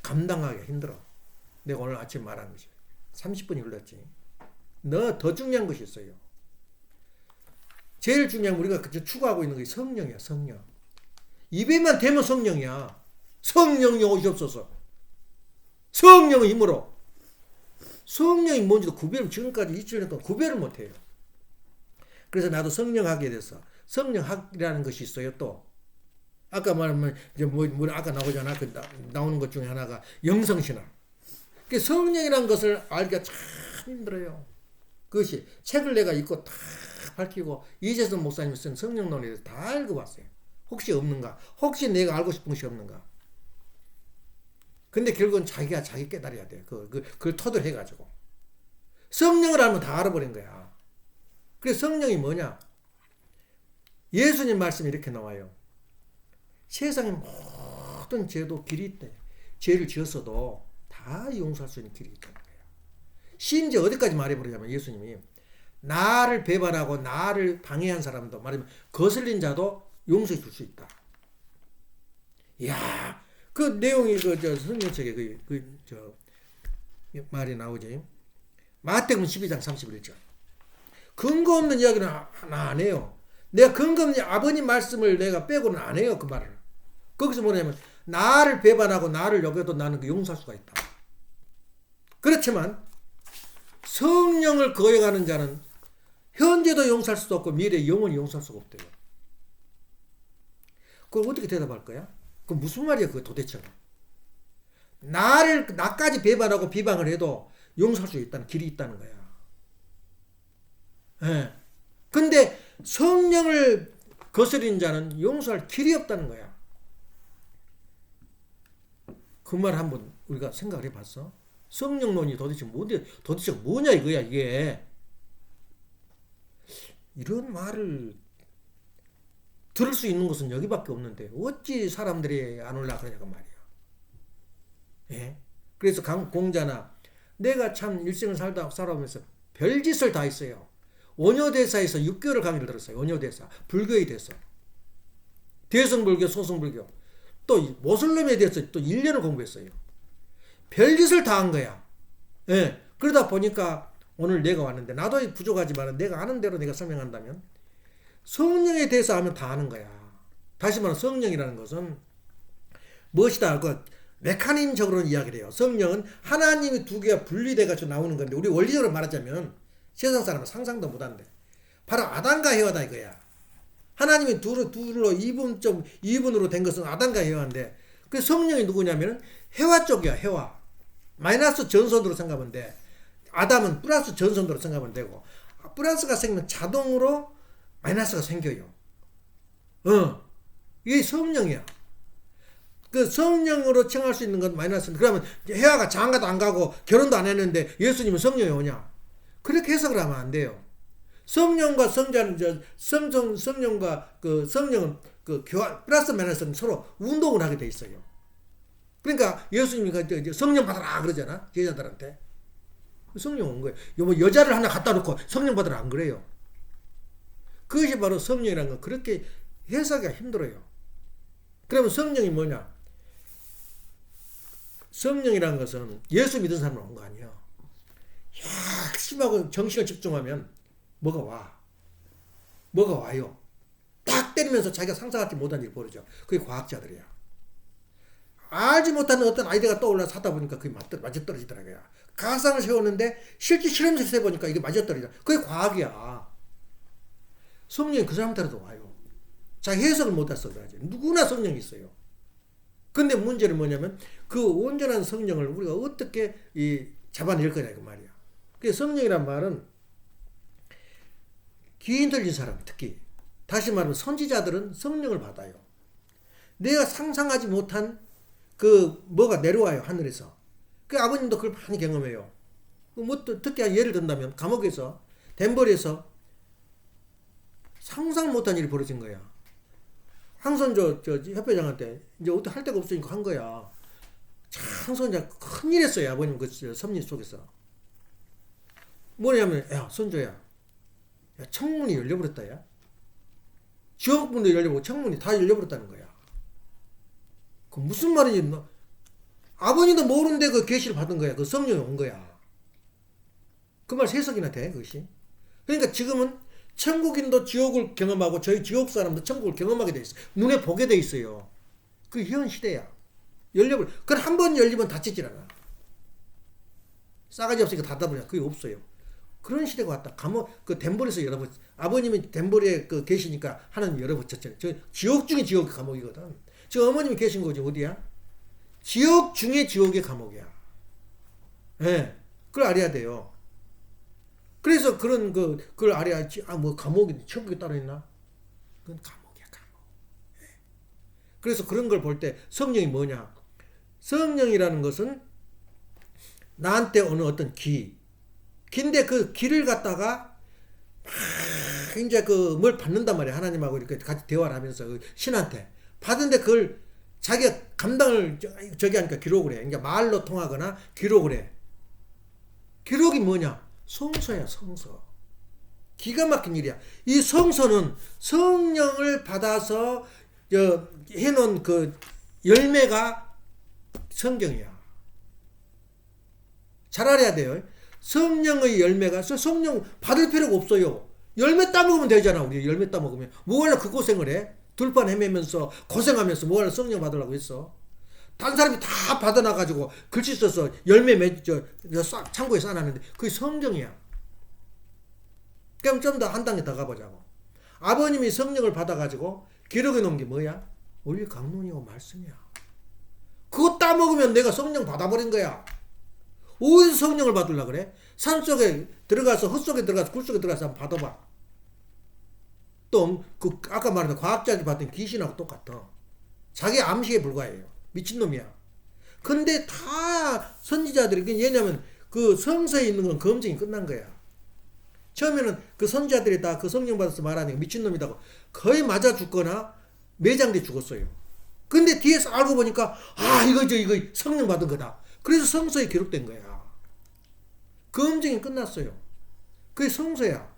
감당하기 힘들어. 내가 오늘 아침 말한 것이 30분이 흘렀지. 너 더 중요한 것이 있어요. 제일 중요한 우리가 추구하고 있는 것이 성령이야. 성령. 입에만 대면 성령이야. 성령이 오시옵소서. 성령의 힘으로. 성령이 뭔지도 구별을 지금까지 27년 동안 구별을 못해요. 그래서 나도 성령하게 됐어. 성령학이라는 것이 있어요. 또 아까 말하면 이제 뭐 아까 나오잖아. 나오는 것 중에 하나가 영성신학. 그 성령이라는 것을 알기가 참 힘들어요. 그것이 책을 내가 읽고 다 밝히고 이재선 목사님이 쓴 성령론에 대해서 다 읽어봤어요. 혹시 없는가? 혹시 내가 알고 싶은 것이 없는가? 근데 결국은 자기가 자기 깨달아야 돼요. 그걸 토대로 해가지고. 성령을 알면 다 알아버린 거야. 그래서 성령이 뭐냐? 예수님 말씀이 이렇게 나와요. 세상에 모든 죄도 길이 있대. 죄를 지었어도 다 용서할 수 있는 길이 있다는 거예요. 심지어 어디까지 말해버리냐면 예수님이 나를 배반하고 나를 방해한 사람도 말하면 거슬린 자도 용서해 줄 수 있다. 이야, 그 내용이 성경책에 말이 나오지. 마태복음 12장 31절. 근거 없는 이야기는 하나 안 해요. 내가 근거 없는 아버님 말씀을 내가 빼고는 안 해요. 그 말을. 거기서 뭐냐면 나를 배반하고 나를 여겨도 나는 그 용서할 수가 있다. 그렇지만 성령을 거역하는 자는 현재도 용서할 수도 없고 미래에 영원히 용서할 수가 없대요. 그걸 어떻게 대답할 거야? 그 무슨 말이야 그거 도대체가. 나까지 배반하고 비방을 해도 용서할 수 있다는 길이 있다는 거야. 예. 근데 성령을 거스린 자는 용서할 길이 없다는 거야. 그 말 한번 우리가 생각을 해봤어? 성령론이 도대체 뭐냐 이거야 이게. 이런 말을 들을 수 있는 것은 여기밖에 없는데 어찌 사람들이 안 올라가냐고 말이야. 예? 그래서 공자나 내가 참 일생을 살아오면서 별짓을 다 했어요. 원효대사에서 6개월을 강의를 들었어요. 원효대사. 불교에 대해서. 대성불교, 소승불교. 또 모슬림에 대해서 또 1년을 공부했어요. 별짓을 다 한 거야. 예. 그러다 보니까 오늘 내가 왔는데 나도 부족하지만 내가 아는 대로 내가 설명한다면 성령에 대해서 하면 다 아는 거야. 다시 말하면 성령이라는 것은 무엇이다? 그 메커니즘적으로는 이야기를 해요. 성령은 하나님이 두 개가 분리돼가지고 나오는 건데 우리 원리적으로 말하자면 세상 사람은 상상도 못한대. 바로 아담과 헤와다 이거야. 하나님이 둘로 이분으로 된 것은 아담과 헤와인데 그 성령이 누구냐면은 헤와 쪽이야. 헤와. 마이너스 전선으로 생각하면 돼. 아담은 플러스 전선으로 생각하면 되고 플러스가 생기면 자동으로 마이너스가 생겨요. 이게 성령이야. 그 성령으로 칭할 수 있는 건 마이너스인데 그러면 헤와가 장가도 안 가고 결혼도 안 했는데 예수님은 성령이 오냐? 그렇게 해석을 하면 안 돼요. 성령과 성령과 그 성령은 그 교환 플러스 마이너스는 서로 운동을 하게 돼 있어요. 그러니까 예수님이 성령 받아라 그러잖아 제자들한테. 성령 온 거예요. 뭐 여자를 하나 갖다 놓고 성령 받으라 안 그래요. 그것이 바로 성령이라는 건 그렇게 해석하기가 힘들어요. 그러면 성령이 뭐냐? 성령이라는 것은 예수 믿은 사람은 온 거 아니에요. 핵심하고 정신을 집중하면 뭐가 와요. 딱 때리면서 자기가 상상하지 못한 일이 벌어져. 그게 과학자들이야. 알지 못하는 어떤 아이디어가 떠올라서 하다 보니까 그게 맞아떨어지더라고요. 가상을 세웠는데 실제 실험실에서 해보니까 이게 맞아떨어져. 그게 과학이야. 성령이 그 사람한테도 와요. 자기 해석을 못해서 그러지. 누구나 성령이 있어요. 근데 문제는 뭐냐면 그 온전한 성령을 우리가 어떻게 잡아낼 거냐 그 말이야. 그 성령이란 말은 귀인 들린 사람 특히 다시 말하면 선지자들은 성령을 받아요. 내가 상상하지 못한 그 뭐가 내려와요 하늘에서. 그 아버님도 그걸 많이 경험해요. 뭐 특히 예를 든다면 감옥에서 덴버리에서 상상 못한 일이 벌어진 거야. 항선 저 협회장한테 이제 어떻게 할 데가 없으니까 한 거야. 항선자 큰일 했어요 아버님 그 섭리 속에서. 뭐냐면 야 선조야, 야, 청문이 열려버렸다 야. 지옥문도 열려버리고 청문이 다 열려버렸다는 거야. 그 무슨 말인지 아버님도 모르는데 그 계시를 받은 거야. 그 성령이 온 거야. 그 말 해석이나 돼 그것이. 그러니까 지금은 천국인도 지옥을 경험하고 저희 지옥 사람도 천국을 경험하게 돼 있어요. 눈에 보게 돼 있어요. 그 현 시대야. 열려버려. 그건 한 번 열리면 닫히질 않아. 싸가지 없으니까 닫아버려. 그게 없어요. 그런 시대가 왔다. 감옥 그 덴버리에서 열어버. 아버님이 덴버리에 그 계시니까 하나님 열어버렸잖아요. 저 지옥 중에 지옥의 감옥이거든. 저 어머님이 계신 거지 어디야? 지옥 중에 지옥의 감옥이야. 예, 네, 그걸 알아야 돼요. 그래서 그걸 알아야지. 뭐 감옥이 천국에 따로 있나? 그건 감옥이야 감옥. 네. 그래서 그런 걸 볼 때 성령이 뭐냐? 성령이라는 것은 나한테 오는 어떤 기인데 그 기를 갖다가 이제 뭘 받는단 말이야. 하나님하고 이렇게 같이 대화를 하면서 신한테 받은데 그걸 자기가 감당을 저기 하니까 기록을 해. 그러니까 말로 통하거나 기록을 해. 기록이 뭐냐? 성서야 성서. 기가 막힌 일이야. 이 성서는 성령을 받아서 해놓은 그 열매가 성경이야. 잘 알아야 돼요. 성령의 열매가 성령 받을 필요가 없어요. 열매 따먹으면 되잖아. 우리 열매 따먹으면 뭐하려 그 고생을 해? 들판 헤매면서 고생하면서 뭐하려 성령 받으려고 했어? 다른 사람이 다 받아놔가지고 글씨 써서 열매 창고에 쌓아놨는데 그게 성경이야. 그럼 좀 더 한 단계 더 가보자고. 아버님이 성령을 받아가지고 기록해 놓은 게 뭐야? 원리 강론이고 말씀이야. 그거 따먹으면 내가 성령 받아버린 거야. 어디서 성령을 받으려고 그래? 산속에 들어가서 흙속에 들어가서 굴속에 들어가서 한번 받아봐. 또 아까 말한 과학자들이 봤던 귀신하고 똑같아. 자기 암시에 불과해요. 미친놈이야. 근데 다 선지자들이 왜냐면 그 성서에 있는 건 검증이 끝난 거야. 처음에는 그 선지자들이 다 그 성령 받아서 말하니까 미친놈이다고 거의 맞아 죽거나 매장돼 죽었어요. 근데 뒤에서 알고 보니까 이거 성령 받은 거다. 그래서 성서에 기록된 거야. 검증이 끝났어요. 그게 성서야.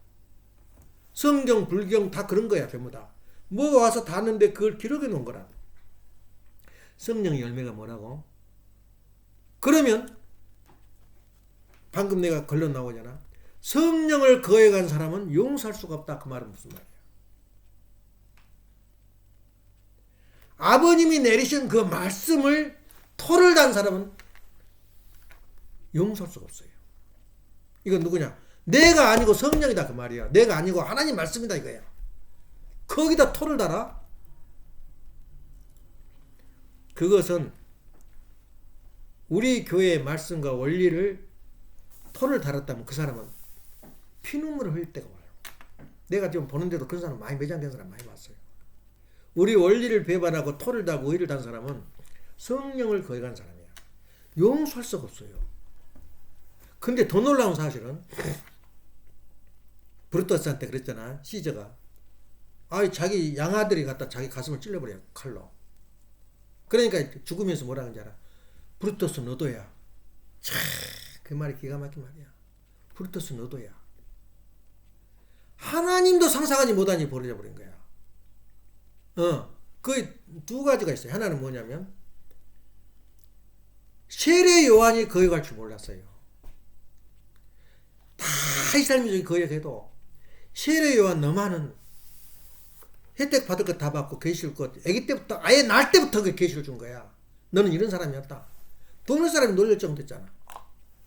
성경, 불경 다 그런 거야 전부 다. 뭐가 와서 닿는데 그걸 기록해 놓은 거라. 성령의 열매가 뭐라고? 그러면 방금 내가 걸러 나오잖아. 성령을 거해간 사람은 용서할 수가 없다. 그 말은 무슨 말이야? 아버님이 내리신 그 말씀을 토를 단 사람은 용서할 수가 없어요. 이건 누구냐? 내가 아니고 성령이다 그 말이야. 내가 아니고 하나님 말씀이다 이거야. 거기다 토를 달아? 그것은 우리 교회의 말씀과 원리를 토를 달았다면 그 사람은 피눈물을 흘릴 때가 와요. 내가 지금 보는데도 그런 사람 많이 매장된 사람 많이 봤어요. 우리 원리를 배반하고 토를 달고 의를 단 사람은 성령을 거역한 사람이야. 용서할 수가 없어요. 근데 더 놀라운 사실은 브루터스한테 그랬잖아. 시저가 자기 양아들이 갖다 자기 가슴을 찔러버려요. 칼로. 그러니까 죽으면서 뭐라 하는지 알아? 브루터스 너도야. 참, 그 말이 기가 막힌 말이야. 브루터스 너도야. 하나님도 상상하지 못한 일이 벌어져 버린 거야. 그 두 가지가 있어요. 하나는 뭐냐면 세례 요한이 거역할 줄 몰랐어요. 다 이스라엘 민족이 거역해도 세례 요한 너만은 혜택 받을 것 다 받고 계시를 것 아기 때부터 아예 날 때부터 그 계시를 준 거야. 너는 이런 사람이었다. 동네 사람이 놀릴 정도였잖아.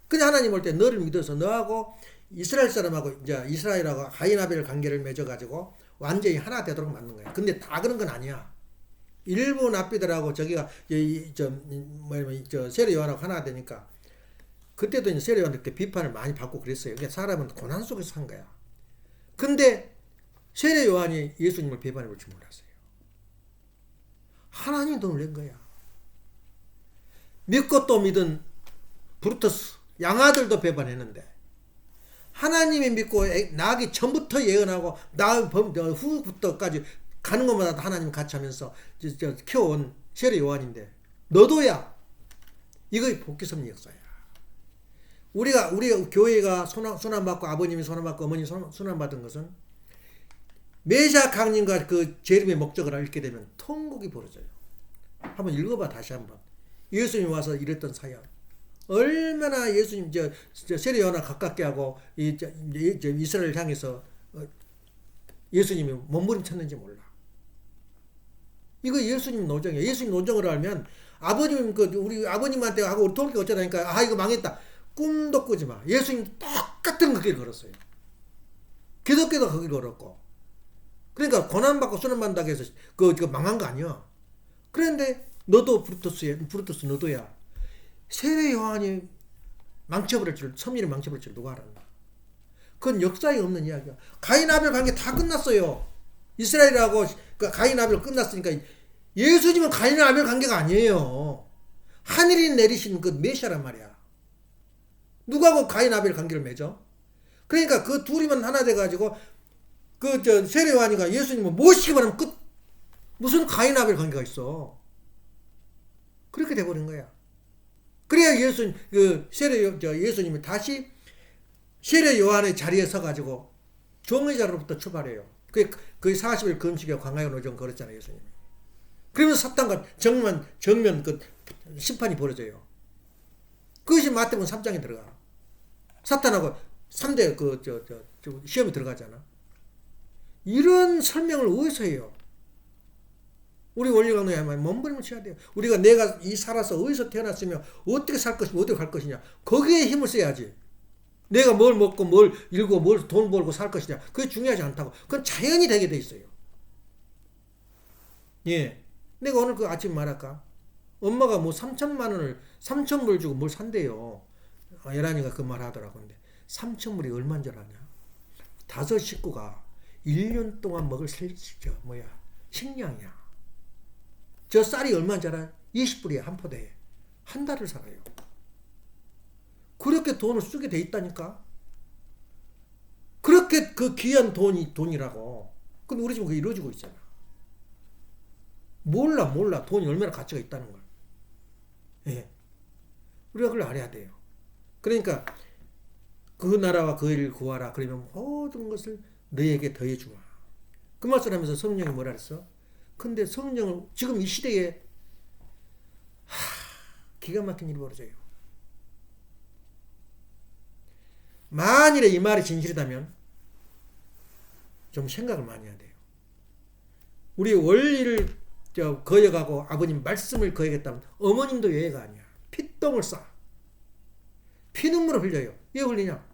근데 하나님 올 때 너를 믿어서 너하고 이스라엘 사람하고 이제 이스라엘하고 가인 아벨 관계를 맺어가지고 완전히 하나 되도록 만든 거야. 근데 다 그런 건 아니야. 일부 납비들하고 저기가 저 세례 요한하고 하나 되니까 그때도 이제 세례 요한한테 비판을 많이 받고 그랬어요. 그러니까 사람은 고난 속에서 산 거야. 근데 세례 요한이 예수님을 배반해 볼 줄 몰랐어요. 하나님 돈을 낸 거야. 믿고 또 믿은 브루터스 양아들도 배반했는데 하나님이 믿고 나기 전부터 예언하고 나 후부터까지 가는 것마다 하나님 같이 하면서 키워온 세례 요한인데 너도야. 이거 복귀 섭리 역사야. 우리가 교회가 순환받고 아버님이 순환받고 어머님이 순환받은 것은 메시아 강림과 그 재림의 목적을 알게 되면 통곡이 벌어져요. 한번 읽어봐. 다시 한번. 예수님이 와서 이랬던 사연. 얼마나 예수님 저 세례 요한을 가깝게 하고 이스라엘을 향해서 예수님이 몸부림쳤는지 몰라. 이거 예수님 노정이야. 예수님 노정을 알면 아버님 우리 아버님한테 하고 우리 돌게 어쩌다니까 이거 망했다. 꿈도 꾸지 마. 예수님 똑같은 그 길 걸었어요. 기독교도 그 길 걸었고. 그러니까 고난받고 순환받는다고 해서 그거 망한 거 아니야. 그런데 너도 브루터스 너도야. 세례 요한이 망쳐버릴 줄, 섭리를 망쳐버릴 줄 누가 알았나? 그건 역사에 없는 이야기야. 가인 아벨 관계 다 끝났어요. 이스라엘하고 가인 아벨 끝났으니까 예수님은 가인 아벨 관계가 아니에요. 하늘이 내리신 그 메시아란 말이야. 누가 그 가인 아벨 관계를 맺어? 그러니까 그 둘이만 하나 돼가지고 세례 요한이가 예수님을 모시기만 하면 끝. 무슨 가인 아벨 관계가 있어? 그렇게 돼버린 거야. 그래야 예수님이 다시 세례 요한의 자리에 서가지고 종의 자로부터 출발해요. 그게 40일 금식에 광야의 노정 걸었잖아요, 예수님이. 그러면서 사탄과 정면 그 심판이 벌어져요. 그것이 마태복음 3장에 들어가. 사탄하고 3대 시험이 들어가잖아. 이런 설명을 어디서 해요? 우리 원리 강론에 몸부림을 쳐야 돼요. 내가 살아서 어디서 태어났으며 어떻게 살 것이며 어떻게 갈 것이냐. 거기에 힘을 써야지. 내가 뭘 먹고 뭘 일고 뭘 돈 벌고 살 것이냐. 그게 중요하지 않다고. 그건 자연히 되게 돼 있어요. 예. 내가 오늘 그 아침 말할까? 엄마가 뭐 3천만 원을 3천불 주고 뭘 산대요. 예란이가 그 말 하더라고. 근데 3천불이 얼마인 줄 아냐? 5 식구가 1년 동안 먹을 식량이야. 저 쌀이 얼마인 줄 알아? 20불이야, 한 포대에. 한 달을 살아요. 그렇게 돈을 쓰게 돼 있다니까? 그렇게 그 귀한 돈이라고. 그럼 우리 집은 그게 이루어지고 있잖아. 몰라. 돈이 얼마나 가치가 있다는 걸. 예. 우리가 그걸 알아야 돼요. 그러니까 그 나라와 그 일을 구하라. 그러면 모든 것을 너에게 더해주마. 그 말씀을 하면서 성령이 뭐라 그랬어? 근데 성령을 지금 이 시대에 기가 막힌 일이 벌어져요. 만일에 이 말이 진실이라면 좀 생각을 많이 해야 돼요. 우리 원리를 거역하고 아버님 말씀을 거역했다면 어머님도 예외가 아니야. 피똥을 싸. 피눈물을 흘려요. 왜 흘리냐?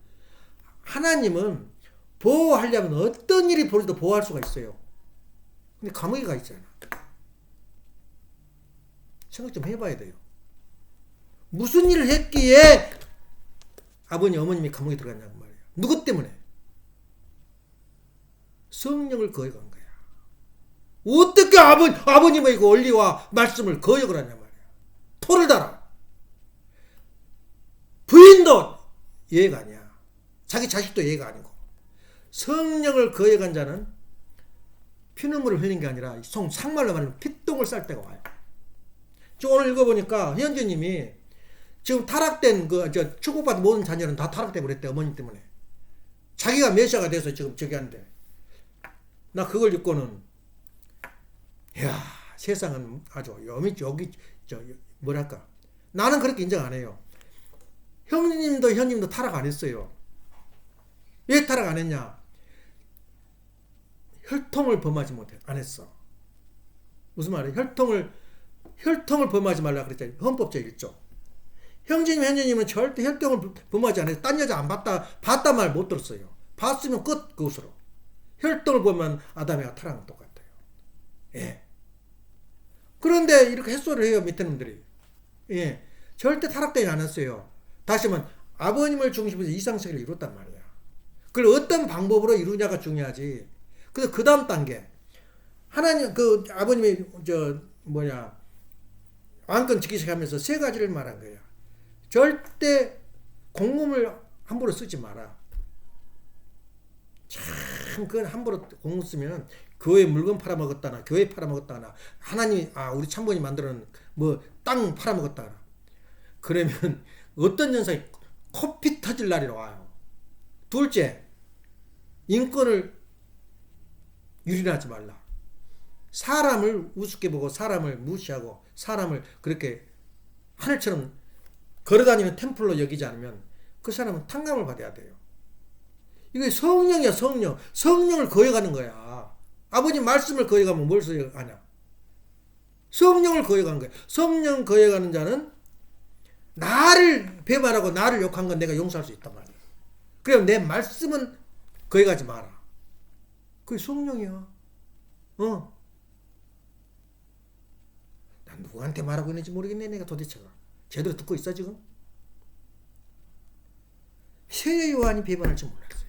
하나님은 보호하려면 어떤 일이 벌어도 보호할 수가 있어요. 근데 감옥에 가 있잖아. 생각 좀 해봐야 돼요. 무슨 일을 했기에 아버님, 어머님이 감옥에 들어갔냐고 말이에요. 누구 때문에? 성령을 거역한 거야. 어떻게 아버님의 그 원리와 말씀을 거역을 하냐 말이야. 토를 달아. 부인도 예가 아니야. 자기 자식도 예가 아니고. 성령을 거역한 자는 피눈물을 흘리는 게 아니라 상말로 말하면 피똥을 쌀 때가 와요. 저 오늘 읽어보니까 현주님이 지금 타락된 축복받은 모든 자녀는 다 타락돼 버렸대. 어머님 때문에. 자기가 메시아가 돼서 지금 저기 한대. 나 그걸 읽고는 이야, 세상은 아주 뭐랄까. 나는 그렇게 인정 안 해요. 형님도 타락 안 했어요. 왜 타락 안 했냐? 혈통을 범하지 안 했어. 무슨 말이에요? 혈통을 범하지 말라 그랬잖아요. 헌법 제1조. 현주님은 절대 혈통을 범하지 않아요. 딴 여자 안 봤다 말 못 들었어요. 봤으면 끝, 그것으로. 혈통을 보면 아담이가 타락은 똑같아요. 예. 그런데 이렇게 햇소를 해요, 밑에 놈들이. 예. 절대 타락되지 않았어요. 다시 말하면 아버님을 중심으로 이상세계를 이뤘단 말이야. 그걸 어떤 방법으로 이루냐가 중요하지. 그래서 그 다음 단계. 하나님, 아버님이, 왕권 지키시게 하면서 세 가지를 말한 거야. 절대 공금을 함부로 쓰지 마라. 참, 그건 함부로 공금 쓰면 교회 물건 팔아먹었다나, 교회 팔아먹었다나, 하나님이, 우리 참부님 만드는 땅 팔아먹었다나. 그러면 어떤 현상이 코피 터질 날이 와요. 둘째, 인권을 유린하지 말라. 사람을 우습게 보고 사람을 무시하고 사람을 그렇게 하늘처럼 걸어다니는 템플로 여기지 않으면 그 사람은 탕감을 받아야 돼요. 이게 성령이야, 성령. 성령을 거역하는 거야. 아버지 말씀을 거역하면 뭘 거역하냐? 성령을 거역하는 거야. 성령 거역하는 자는 나를 배반하고 나를 욕한 건 내가 용서할 수 있단 말이야. 그럼 내 말씀은 거역하지 마라. 그게 성령이야. 난 누구한테 말하고 있는지 모르겠네. 내가 도대체가. 제대로 듣고 있어 지금? 세례 요한이 배반할 줄 몰랐어요.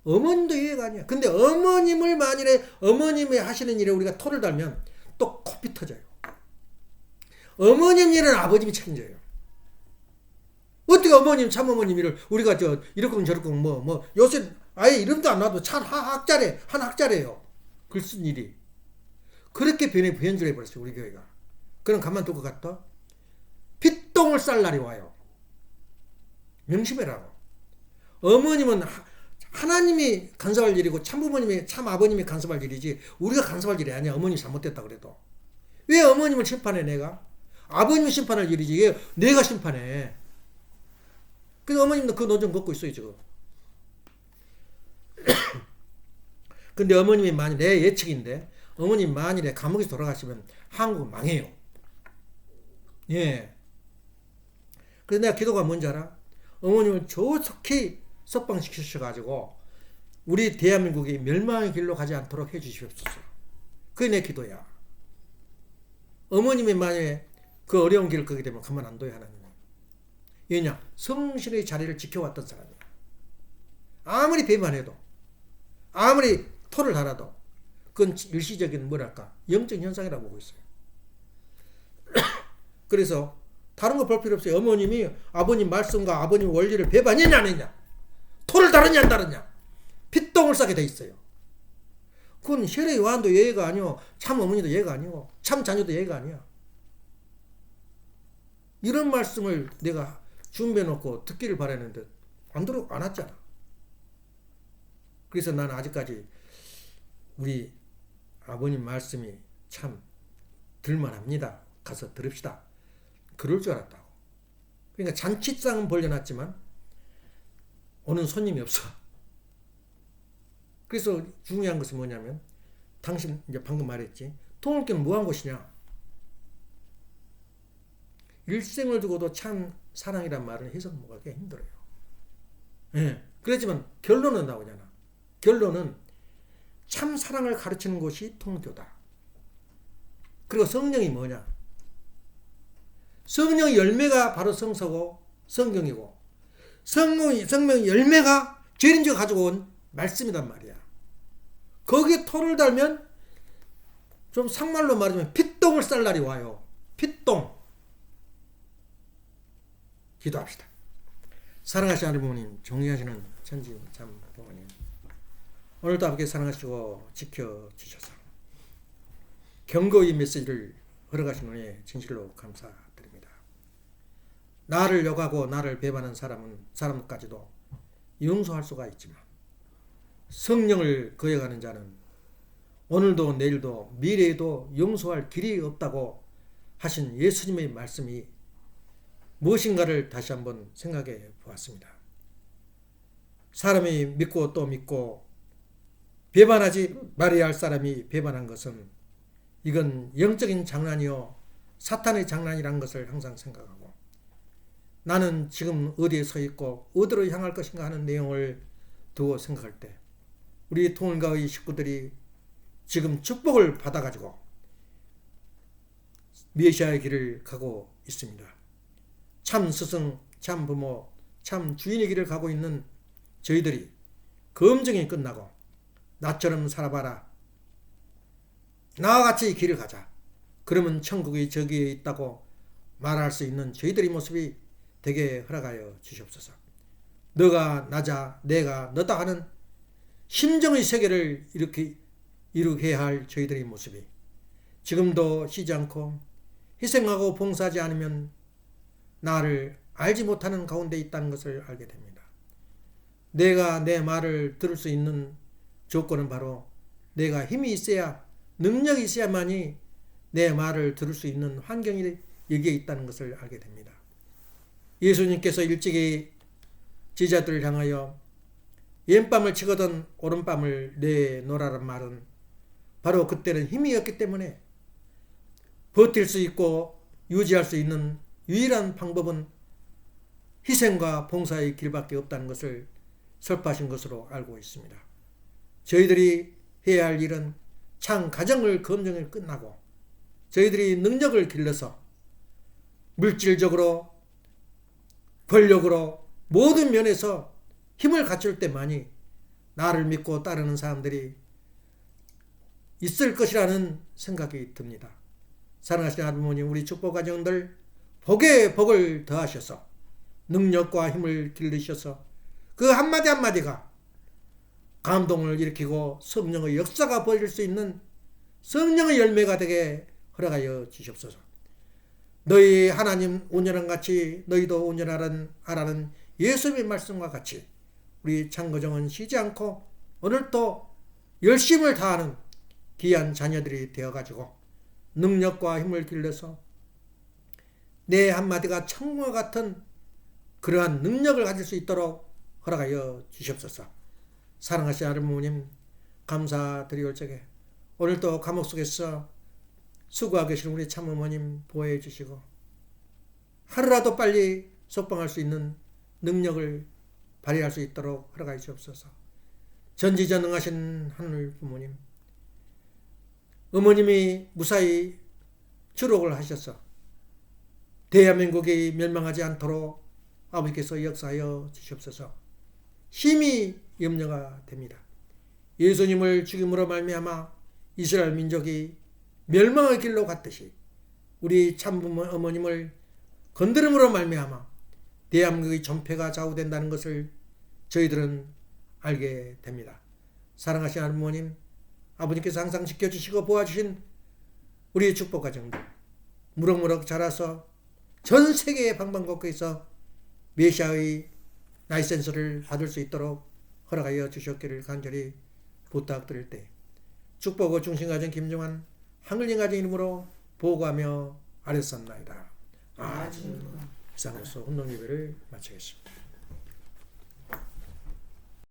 어머님도 이해가 아니야. 근데 어머님을 만일에 어머님이 하시는 일에 우리가 토를 달면 또 코피 터져요. 어머님 일은 아버님이 책임져요. 어떻게 어머님, 참어머님 일을 우리가 이렇게 저렇게 요새 아예 이름도 안 놔도 참 한 학자래요. 글 쓴 일이. 그렇게 변질해 버렸어요, 우리 교회가. 그럼 가만둘 것 같다? 핏똥을 쌀 날이 와요. 명심해라고. 어머님은 하나님이 간섭할 일이고 참부모님이 참아버님이 간섭할 일이지 우리가 간섭할 일이 아니야. 어머님이 잘못됐다 그래도. 왜 어머님을 심판해 내가? 아버님이 심판할 일이지 왜 내가 심판해. 그래서 어머님도 그 노정 걷고 있어요 지금. 근데 어머님이 만일 내 예측인데 어머님 만일에 감옥에서 돌아가시면 한국은 망해요. 예. 그래서 내가 기도가 뭔지 알아? 어머님을 조속히 석방시키셔가지고 우리 대한민국이 멸망의 길로 가지 않도록 해주시옵소서. 그게 내 기도야. 어머님이 만약에 그 어려운 길을 걷게 되면 가만 안 둬요 하나님은. 왜냐? 성실의 자리를 지켜왔던 사람이야. 아무리 배반해도 아무리 토를 달아도 그건 일시적인 영적 현상이라고 보고 있어요. 그래서 다른 거 볼 필요 없어요. 어머님이 아버님 말씀과 아버님 원리를 배반했냐 안 했냐, 토를 달았냐 안 달았냐, 핏똥을 싸게 돼 있어요. 그건 세례 요한도 예가 아니고 참 어머니도 예가 아니고 참 자녀도 예가 아니야. 이런 말씀을 내가 준비해 놓고 듣기를 바라는데 안 왔잖아. 그래서 나는 아직까지 우리 아버님 말씀이 참 들만합니다. 가서 들읍시다. 그럴 줄 알았다고. 그러니까 잔치상은 벌려놨지만 오는 손님이 없어. 그래서 중요한 것은 뭐냐면 당신 이제 방금 말했지. 통일교는 뭐한 곳이냐. 일생을 두고도 참 사랑이란 말을 해석하기가 힘들어요. 예. 그렇지만 결론은 나오잖아. 결론은 참 사랑을 가르치는 곳이 통교다. 그리고 성령이 뭐냐? 성령의 열매가 바로 성서고 성경이고 성령의 열매가 재림주가 가지고 온 말씀이란 말이야. 거기에 토를 달면 좀 상말로 말하면 핏똥을 쌀 날이 와요. 핏똥. 기도합시다. 사랑하시는 하나님 부모님, 존귀하시는 천지 참 부모님, 오늘도 함께 사랑하시고 지켜주셔서 경고의 메시지를 허락하신 은혜에 진실로 감사드립니다. 나를 욕하고 나를 배반하는 사람까지도 용서할 수가 있지만 성령을 거역하는 자는 오늘도 내일도 미래에도 용서할 길이 없다고 하신 예수님의 말씀이 무엇인가를 다시 한번 생각해 보았습니다. 사람이 믿고 또 믿고 배반하지 말아야 할 사람이 배반한 것은 이건 영적인 장난이요 사탄의 장난이라는 것을 항상 생각하고 나는 지금 어디에 서 있고 어디로 향할 것인가 하는 내용을 두고 생각할 때 우리 통일가의 식구들이 지금 축복을 받아가지고 메시아의 길을 가고 있습니다. 참 스승, 참 부모, 참 주인의 길을 가고 있는 저희들이 검증이 끝나고 나처럼 살아봐라. 나와 같이 길을 가자. 그러면 천국이 저기에 있다고 말할 수 있는 저희들의 모습이 되게 허락하여 주시옵소서. 너가 나자, 내가 너다 하는 심정의 세계를 이루게 할 저희들의 모습이 지금도 쉬지 않고 희생하고 봉사하지 않으면 나를 알지 못하는 가운데 있다는 것을 알게 됩니다. 내가 내 말을 들을 수 있는 조건은 바로 내가 힘이 있어야 능력이 있어야만이 내 말을 들을 수 있는 환경이 여기에 있다는 것을 알게 됩니다. 예수님께서 일찍이 제자들을 향하여 왼밤을 치거든 오른밤을 내놓으라는 말은 바로 그때는 힘이 없기 때문에 버틸 수 있고 유지할 수 있는 유일한 방법은 희생과 봉사의 길밖에 없다는 것을 설파하신 것으로 알고 있습니다. 저희들이 해야 할 일은 참 가정을 검증을 끝나고 저희들이 능력을 길러서 물질적으로 권력으로 모든 면에서 힘을 갖출 때만이 나를 믿고 따르는 사람들이 있을 것이라는 생각이 듭니다. 사랑하시는 아버님, 우리 축복 가정들 복에 복을 더하셔서 능력과 힘을 길르셔서 그 한마디 한마디가 감동을 일으키고 성령의 역사가 벌일 수 있는 성령의 열매가 되게 허락하여 주시옵소서. 너희 하나님 온전한 같이 너희도 온전하라는 예수님의 말씀과 같이 우리 창거정은 쉬지 않고 오늘도 열심을 다하는 귀한 자녀들이 되어가지고 능력과 힘을 길러서 내 한마디가 천국과 같은 그러한 능력을 가질 수 있도록 허락하여 주시옵소서. 사랑하시는 하나님 감사드리올 적에 오늘도 감옥 속에서 수고하고 계신 우리 참어머님 보호해 주시고 하루라도 빨리 석방할 수 있는 능력을 발휘할 수 있도록 허락하여 주옵소서. 전지전능하신 하늘 부모님, 어머님이 무사히 추록을 하셔서 대한민국이 멸망하지 않도록 아버지께서 역사하여 주시옵소서. 심히 염려가 됩니다. 예수님을 죽임으로 말미암아 이스라엘 민족이 멸망의 길로 갔듯이 우리 참부모 어머님을 건드림으로 말미암아 대한민국의 전폐가 좌우된다는 것을 저희들은 알게 됩니다. 사랑하신 하나님, 아버님께서 항상 지켜주시고 보아주신 우리의 축복 가정들 무럭무럭 자라서 전 세계의 방방곡곡에서 메시아의 라이센스를 받을 수 있도록 허락하여 주셨기를 간절히 부탁드릴 때 축복의 중심가정 김종환 한글링 가정 이름으로 보고하며 아뢰었나이다. 아멘. 이상으로서 혼동 예배를 마치겠습니다.